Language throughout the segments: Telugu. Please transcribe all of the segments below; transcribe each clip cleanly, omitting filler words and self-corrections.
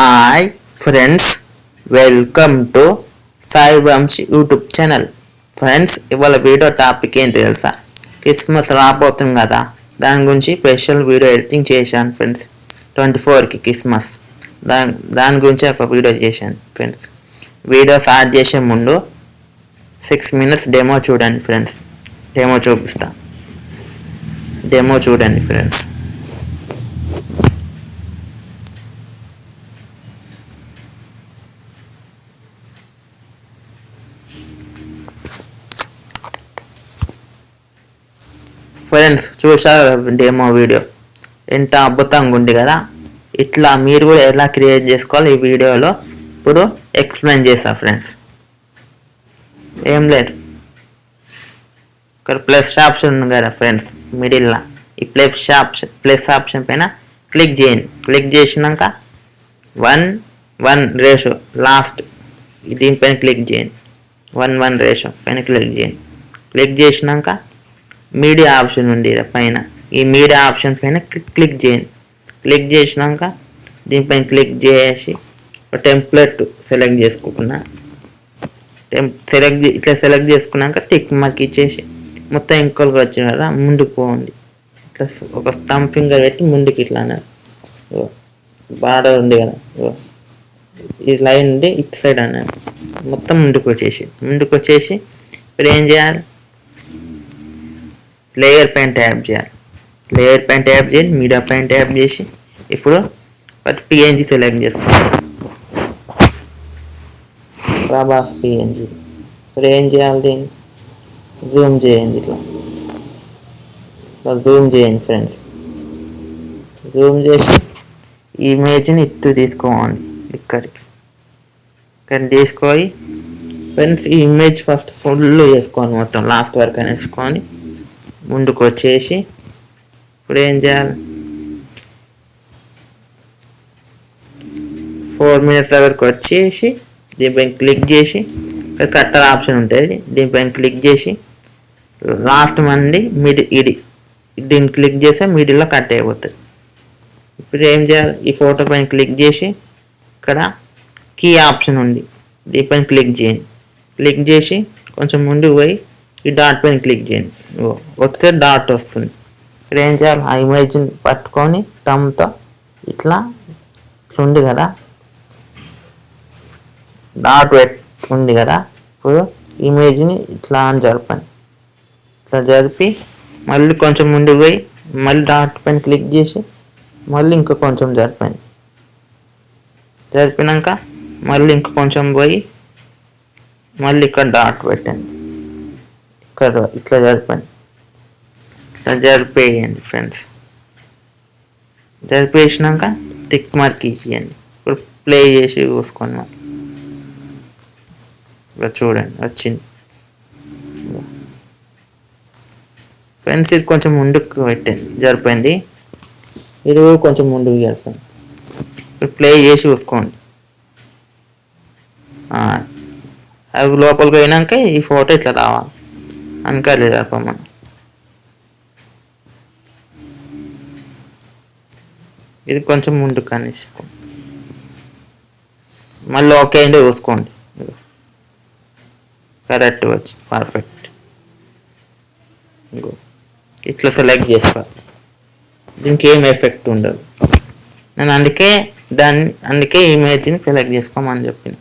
Hi friends, welcome to Saivamshi YouTube channel. Friends, ఇవాళ వీడియో టాపిక్ ఏంటి తెలుసా? క్రిస్మస్ రాబోతుంది కదా, దాని గురించి స్పెషల్ వీడియో ఎడిటింగ్ చేశాను ఫ్రెండ్స్. 24కి క్రిస్మస్, దాని గురించి ఒక వీడియో చేశాను ఫ్రెండ్స్. వీడియో స్టార్ట్ చేసే ముందు 6 minutes డెమో చూడండి ఫ్రెండ్స్. డెమో చూపిస్తా, డెమో చూడండి ఫ్రెండ్స్. ఫ్రెండ్స్, చూసారు డెమో వీడియో, ఎంత అద్భుతంగా ఉంది కదా. ఇట్లా మీరు కూడా ఎలా క్రియేట్ చేసుకోవాలి ఈ వీడియోలో ఇప్పుడు ఎక్స్ప్లెయిన్ చేస్తా ఫ్రెండ్స్. ఏం లేదు, ఇక్కడ ప్లస్ ఆప్షన్ ఉంది కదా ఫ్రెండ్స్, మిడిల్లో ఈ ప్లస్ ఆప్షన్ పైన క్లిక్ చేయండి. క్లిక్ చేసినాక 1:1 రేషియో లాస్ట్ దీనిపైన క్లిక్ చేయండి. 1:1 రేషియో పైన క్లిక్ చేయండి. క్లిక్ చేసినాక మీడియా ఆప్షన్ ఉంది పైన, ఈ మీడియా ఆప్షన్ పైన క్లిక్ చేయండి. క్లిక్ చేసినాక దీనిపైన క్లిక్ చేసి టెంప్లెట్ సెలెక్ట్ చేసుకుంటున్నా. ఇట్లా సెలెక్ట్ చేసుకున్నాక టిక్ మార్క్ ఇచ్చేసి మొత్తం ఇంకోకి వచ్చింది కదా, ముందుకు పోండి. ఇట్లా ఒక థంబ్ ఫింగర్ పెట్టి ముందుకు ఇట్లా అన్నారు. బార్డర్ ఉంది కదా, ఈ లైన్ ఉంది ఇటు సైడ్ అన్నారు. మొత్తం ముందుకు వచ్చేసి ఇప్పుడు ఏం చేయాలి? లేయర్ పైన ట్యాప్ చేయాలి. లేయర్ పైన ట్యాప్ చేయండి, మీడియా పైన ట్యాప్ చేసి ఇప్పుడు పిఎన్జీ సెలెక్ట్ చేసుకోండి. ప్రభాస్ పిఎన్జీ. ఇప్పుడు ఏం చేయాలి? దీన్ని జూమ్ చేయండి. ఇట్లా జూమ్ చేయండి ఫ్రెండ్స్. జూమ్ చేసి ఈ ఇమేజ్ని ఇటు తీసుకోండి, ఇక్కడికి తీసుకొని ఫ్రెండ్స్ ఈ ఇమేజ్ ఫస్ట్ ఫుల్ చేసుకోండి, మొత్తం లాస్ట్ వరకు వేసుకొని ముందుకు వచ్చేసి ఇప్పుడు ఏం చేయాలి? 4 minutes దగ్గరకు వచ్చేసి దీనిపైన క్లిక్ చేసి కట్టర్ ఆప్షన్ ఉంటుంది, దీనిపైన క్లిక్ చేసి లాస్ట్ మంది దీన్ని క్లిక్ చేస్తే మిడిల్లో కట్ అయిపోతుంది. ఇప్పుడు ఏం చేయాలి? ఈ ఫోటో పైన క్లిక్ చేసి ఇక్కడ కీ ఆప్షన్ ఉంది, దీనిపైన క్లిక్ చేయండి. క్లిక్ చేసి కొంచెం ముందుకు పోయి ఈ డాట్ పైన క్లిక్ చేయండి. వస్తే డాట్ వస్తుంది. ఇక్కడ ఏం చేయాలి? ఆ ఇమేజ్ని పట్టుకొని టమ్తో ఇట్లా ఉంది కదా, డాట్ ఉంది కదా, ఇప్పుడు ఇమేజ్ని ఇట్లా అని జరపండి. ఇట్లా జరిపి మళ్ళీ కొంచెం ముందుకు పోయి మళ్ళీ డాట్ పైన క్లిక్ చేసి మళ్ళీ ఇంకా కొంచెం జరపండి. జరిపినాక మళ్ళీ ఇంకా కొంచెం పోయి మళ్ళీ ఇక్కడ డాట్ పెట్టండి. ఇక్కడ ఇట్లా జరపండి. ఇట్లా జరిపేయండి ఫ్రెండ్స్. జరిపేసినాక టిక్ మార్క్ ఇచ్చేయండి. ఇప్పుడు ప్లే చేసి చూసుకోండి. మరి ఇక్కడ చూడండి వచ్చింది ఫ్రెండ్స్. ఇది కొంచెం ముందుకు పెట్టండి, జరిపోయింది. ఇది కూడా కొంచెం ముందుకు జరిపోయింది. ఇప్పుడు ప్లే చేసి చూసుకోండి. అవి లోపలికి పోయినాక ఈ ఫోటో ఇట్లా రావాలి అనుకలే జరపమని. ఇది కొంచెం ముందుకు కనిపిస్తుంది. మళ్ళీ ఓకే అయిందో చూసుకోండి. కరెక్ట్ వచ్చింది, పర్ఫెక్ట్. ఇట్లా సెలెక్ట్ చేసుకోవాలి. దీనికి ఏం ఎఫెక్ట్ ఉండదు. నేను అందుకే ఇమేజ్ని సెలెక్ట్ చేసుకోమని చెప్పిన.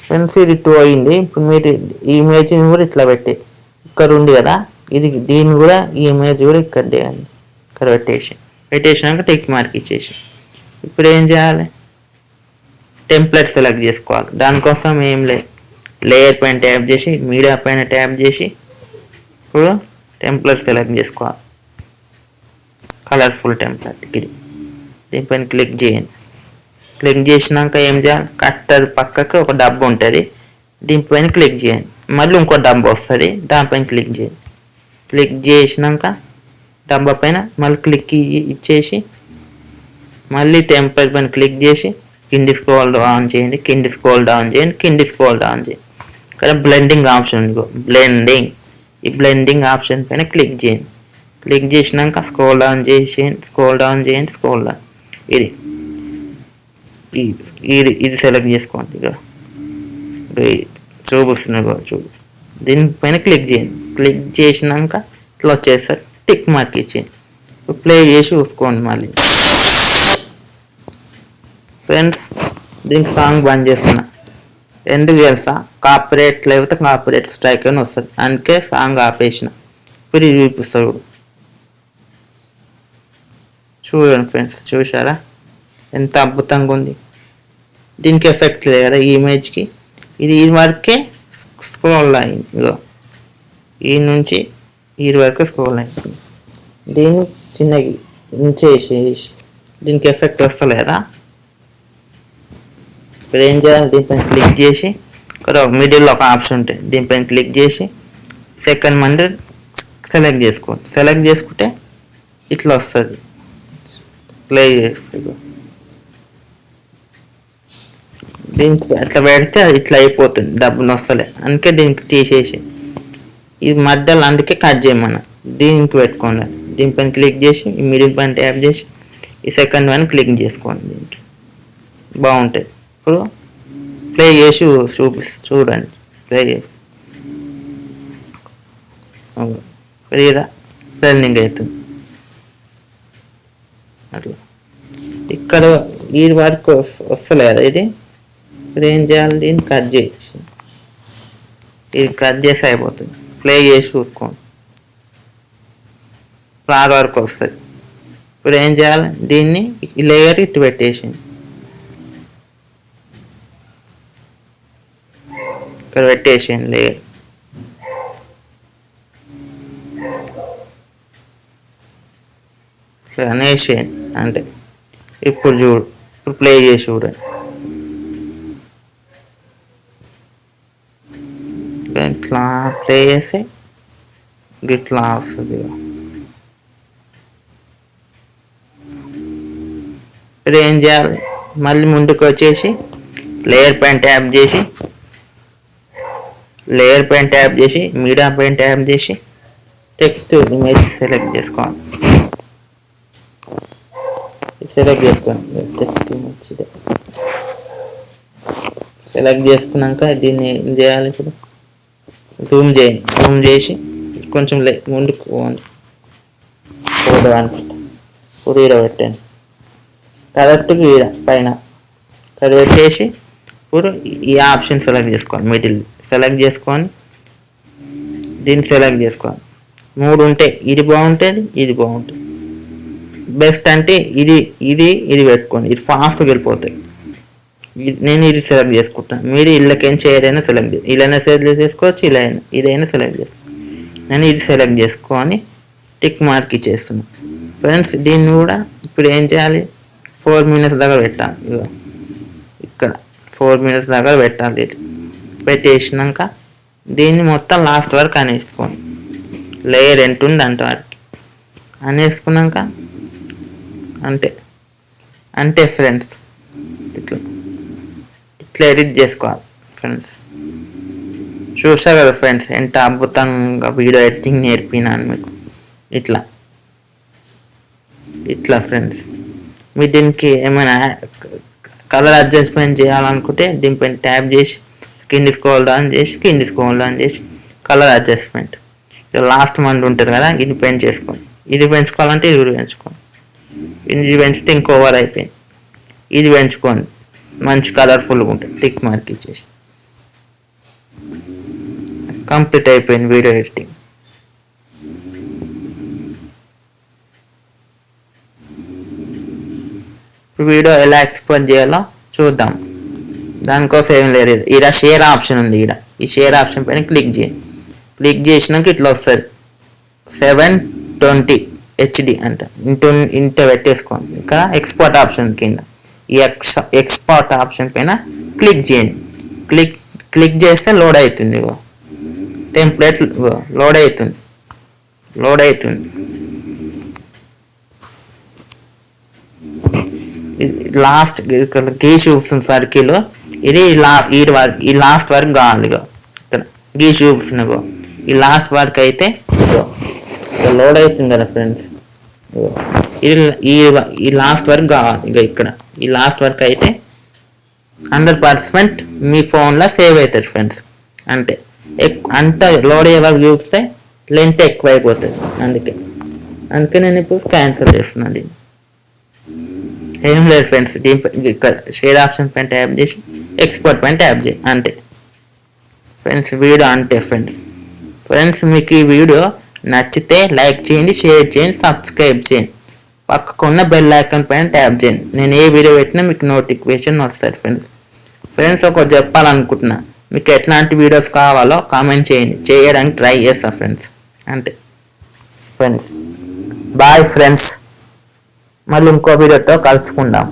ఫ్రెండ్స్, ఇది 2 అయింది. ఇప్పుడు మీరు ఈ ఇమేజ్ని కూడా ఇట్లా పెట్టి ఇక్కడ ఉంది కదా, దీన్ని కూడా ఈ ఇమేజ్ కూడా ఇక్కడ చేయాలి. ఇక్కడ పెట్టేసినాక టిక్ మార్క్ ఇచ్చేసి ఇప్పుడు ఏం చేయాలి? టెంప్లెట్ సెలెక్ట్ చేసుకోవాలి. దానికోసం ఏం లేదు, లేయర్ పైన ట్యాప్ చేసి మీడియా పైన ట్యాప్ చేసి ఇప్పుడు టెంప్లెట్ సెలెక్ట్ చేసుకోవాలి. కలర్ఫుల్ టెంప్లెట్ ఇది, దీనిపైన క్లిక్ చేయండి. క్లిక్ చేసినాక ఏం చేయాలి? కట్టర్ పక్కకి ఒక డబ్బు ఉంటుంది, దీనిపైన క్లిక్ చేయండి. మళ్ళీ ఇంకో డబ్బు వస్తుంది, దానిపైన క్లిక్ చేయండి. క్లిక్ చేసినాక డబ్బా పైన మళ్ళీ క్లిక్ ఇచ్చేసి మళ్ళీ టెంప్లెట్ పైన క్లిక్ చేసి కింది స్క్రోల్ ఆన్ చేయండి, కింది స్క్రోల్ డౌన్ చేయండి. ఇక్కడ బ్లెండింగ్ ఆప్షన్ ఉంది, ఈ బ్లెండింగ్ ఆప్షన్ పైన క్లిక్ చేయండి. క్లిక్ చేసినాక స్క్రోల్ డౌన్ ఇది ఇది సెలెక్ట్ చేసుకోండి. ఇక చూపిస్తున్నా చూడు, దీనిపైన క్లిక్ చేయండి. క్లిక్ చేసినాక ఇట్లా వచ్చేసరికి టిక్ మార్క్ ఇచ్చేయండి. ప్లే చేసి చూసుకోండి. మళ్ళీ ఫ్రెండ్స్, దీనికి సాంగ్ బంద్ చేస్తున్నా. ఎందుకు తెలుసా? కాపీరైట్ లేకపోతే కాపీరైట్ స్ట్రైక్ అని వస్తుంది. అందుకే సాంగ్ ఆపేసిన. ఇప్పుడు ఇది చూపిస్తాడు. చూడండి ఫ్రెండ్స్, చూసారా ఎంత అద్భుతంగా ఉంది. దీనికి ఎఫెక్ట్ లేదు కదా ఈ ఇమేజ్కి. ఇది వరకే స్క్రోల్ అయింది. ఇగో ఈ నుంచి ఈ వరకు స్క్రోల్ అయింది. దీన్ని చిన్నగా ఉంచేసి దీనికి ఎఫెక్ట్ వస్తలేదా? ఇప్పుడు ఏం చేయాలి? దీనిపైన క్లిక్ చేసి ఇక్కడ మిడిల్లో ఒక ఆప్షన్ ఉంటుంది. దీనిపైన క్లిక్ చేసి సెకండ్ మంది సెలెక్ట్ చేసుకోండి. సెలెక్ట్ చేసుకుంటే ఇట్లా వస్తుంది. ప్లే చేస్తుంది. దీనికి అట్లా పెడితే ఇట్లా అయిపోతుంది. డబ్బులు వస్తలే. అందుకే దీనికి తీసేసి ఇది మధ్యలో అందుకే కట్ చేయమన్నా. దీనికి పెట్టుకోండి. దీనిపైన క్లిక్ చేసి ఈ మిడిల్ పైన ట్యాప్ చేసి ఈ సెకండ్ వన్ క్లిక్ చేసుకోండి. దీనికి బాగుంటుంది. ఇప్పుడు ప్లే చేసి చూడండి. ప్లే చేసి ఫ్రీగా రన్నింగ్ అవుతుంది. అట్లా ఇక్కడ ఈ వరకు వస్తలేదు. ఇది ఇప్పుడు ఏం చేయాలి? దీన్ని కట్ చేసి ఇది కట్ చేసి అయిపోతుంది. ప్లే చేసి చూసుకోండి. ఫ్లాగ్ వరకు వస్తుంది. ఇప్పుడు ఏం చేయాలి? దీన్ని ఈ లేయర్ ఇటు పెట్టేసింది. ఇక్కడ పెట్టేసింది లేయర్. అనేసేయండి. అంటే ఇప్పుడు చూడు, ఇప్పుడు ప్లే చేసి చూడండి. ఇట్లా ప్లే చేస్తే ఇట్లా వస్తుంది. ఇప్పుడు ఏం చేయాలి? మళ్ళీ ముందుకు వచ్చేసి లేయర్ పైన ట్యాప్ చేసి మీడియా పైన ట్యాప్ చేసి టెక్స్ట్ ఇమేజ్ సెలెక్ట్ చేసుకోవాలి. టెక్స్ట్ ఇమేజ్ సెలెక్ట్ చేసుకున్నాక దీన్ని ఏం చేయాలి? ఇప్పుడు జూమ్ చేసి కొంచెం ముందుకు పోండి. ఫోటో అనుకుంటా. ఇప్పుడు ఈడ పెట్టండి. కరెక్ట్గా ఈడ పైన ఇక్కడ పెట్టేసి ఇప్పుడు ఈ ఆప్షన్ సెలెక్ట్ చేసుకోండి. మిడిల్ సెలెక్ట్ చేసుకొని దీన్ని సెలెక్ట్ చేసుకోవాలి. 3 ఉంటాయి. ఇది బాగుంటుంది, ఇది బాగుంటుంది. బెస్ట్ అంటే ఇది పెట్టుకోండి. ఇది ఫాస్ట్గా వెళ్ళిపోతాయి. నేను ఇది సెలెక్ట్ చేసుకుంటాను. మీరు ఇళ్ళకేం ఏదైనా ఇలానే సెలెక్ట్ చేసుకోవచ్చు, ఇదైనా సెలెక్ట్ చేసుకోవచ్చు. నేను ఇది సెలెక్ట్ చేసుకొని టిక్ మార్క్ ఇచ్చేస్తున్నాను. ఫ్రెండ్స్, దీన్ని కూడా ఇప్పుడు ఏం చేయాలి? 4 minutes దగ్గర పెట్టాలి. ఇక్కడ 4 minutes దగ్గర పెట్టాలి. పెట్టేసినాక దీన్ని మొత్తం లాస్ట్ వరకు అనేసుకోండి. లేయర్ ఎంత ఉంది అంతవరకు అనేసుకున్నాక అంతే ఫ్రెండ్స్. ఇట్లా ఎడిట్ చేసుకోవాలి ఫ్రెండ్స్. చూసా కదా ఫ్రెండ్స్, ఎంత అద్భుతంగా వీడియో ఎడిటింగ్ నేర్పినాను మీకు. ఇట్లా ఫ్రెండ్స్, మీరు దీనికి ఏమైనా కలర్ అడ్జస్ట్మెంట్ చేయాలనుకుంటే దీనిపైన ట్యాప్ చేసి కింది స్క్రోల్ డౌన్ చేసి కలర్ అడ్జస్ట్మెంట్ లాస్ట్ మంత్ ఉంటుంది కదా, ఇది పెంచేసుకోండి. ఇది పెంచుకోవాలంటే ఇది పెంచుకోండి. ఇది పెంచితే ఇంకో ఓవర్ అయిపోయింది. ఇది పెంచుకోండి, మంచి కలర్ఫుల్గా ఉంటుంది. టిక్ మార్క్ ఇచ్చేసి కంప్లీట్ అయిపోయింది వీడియో ఎడిటింగ్. వీడియో ఎలా ఎక్స్పోర్ట్ చేయాలో చూద్దాం. దానికోసం ఏం లేదు, ఇక్కడ షేర్ ఆప్షన్ ఉంది. ఈ షేర్ ఆప్షన్ పైన క్లిక్ చేయండి. క్లిక్ చేసినాక ఇట్లా వస్తుంది 720 HD అంట. ఇంట పెట్టేసుకోండి. ఇక్కడ ఎక్స్పోర్ట్ ఆప్షన్ కింద ఈ ఎక్స్పోర్ట్ ఆప్షన్ పైన క్లిక్ చేయండి. క్లిక్ చేస్తే లోడ్ అవుతుంది. టెంప్లెట్ లోడ్ అవుతుంది. లాస్ట్ గీ చూపిస్తుంది సర్కిల్. ఇది ఈ లాస్ట్ వరకు కావాలి. ఇక్కడ గీ చూపిస్తుంది. ఈ లాస్ట్ వరకు అయితే ఇక లోడ్ అవుతుంది కదా ఫ్రెండ్స్. ఇది ఈ లాస్ట్ వర్క్ కావాలి. ఇక ఇక్కడ ఈ లాస్ట్ వర్క్ అయితే 100% మీ ఫోన్లో సేవ్ అవుతుంది ఫ్రెండ్స్. అంటే అంత లోడ్ అయ్యే వరకు చూస్తే లెంత్ ఎక్కువ అయిపోతుంది. అందుకే నేను ఇప్పుడు క్యాన్సిల్ చేస్తున్నాను దీన్ని. ఏం లేదు ఫ్రెండ్స్, ఇక్కడ షేర్ ఆప్షన్ పైన ట్యాప్ చేసి ఎక్స్పోర్ట్ పైన ట్యాప్ చేయి అంతే ఫ్రెండ్స్. వీడియో అంతే ఫ్రెండ్స్ మీకు ఈ వీడియో నచ్చితే లైక్ చేయండి, షేర్ చేయండి, సబ్స్క్రైబ్ చేయండి, పక్కకున్న బెల్ ఐకాన్ పైన ట్యాప్ చేయండి. నేను ఏ వీడియో పెట్టినా మీకు నోటిఫికేషన్ వస్తుంది ఫ్రెండ్స్. ఒకటి చెప్పాలనుకుంటున్నా, మీకు ఎట్లాంటి వీడియోస్ కావాలో కామెంట్ చేయండి, చేయడానికి ట్రై చేస్తా ఫ్రెండ్స్. అంతే ఫ్రెండ్స్, బాయ్ ఫ్రెండ్స్. మళ్ళీ ఇంకో వీడియోతో కలుసుకుందాం.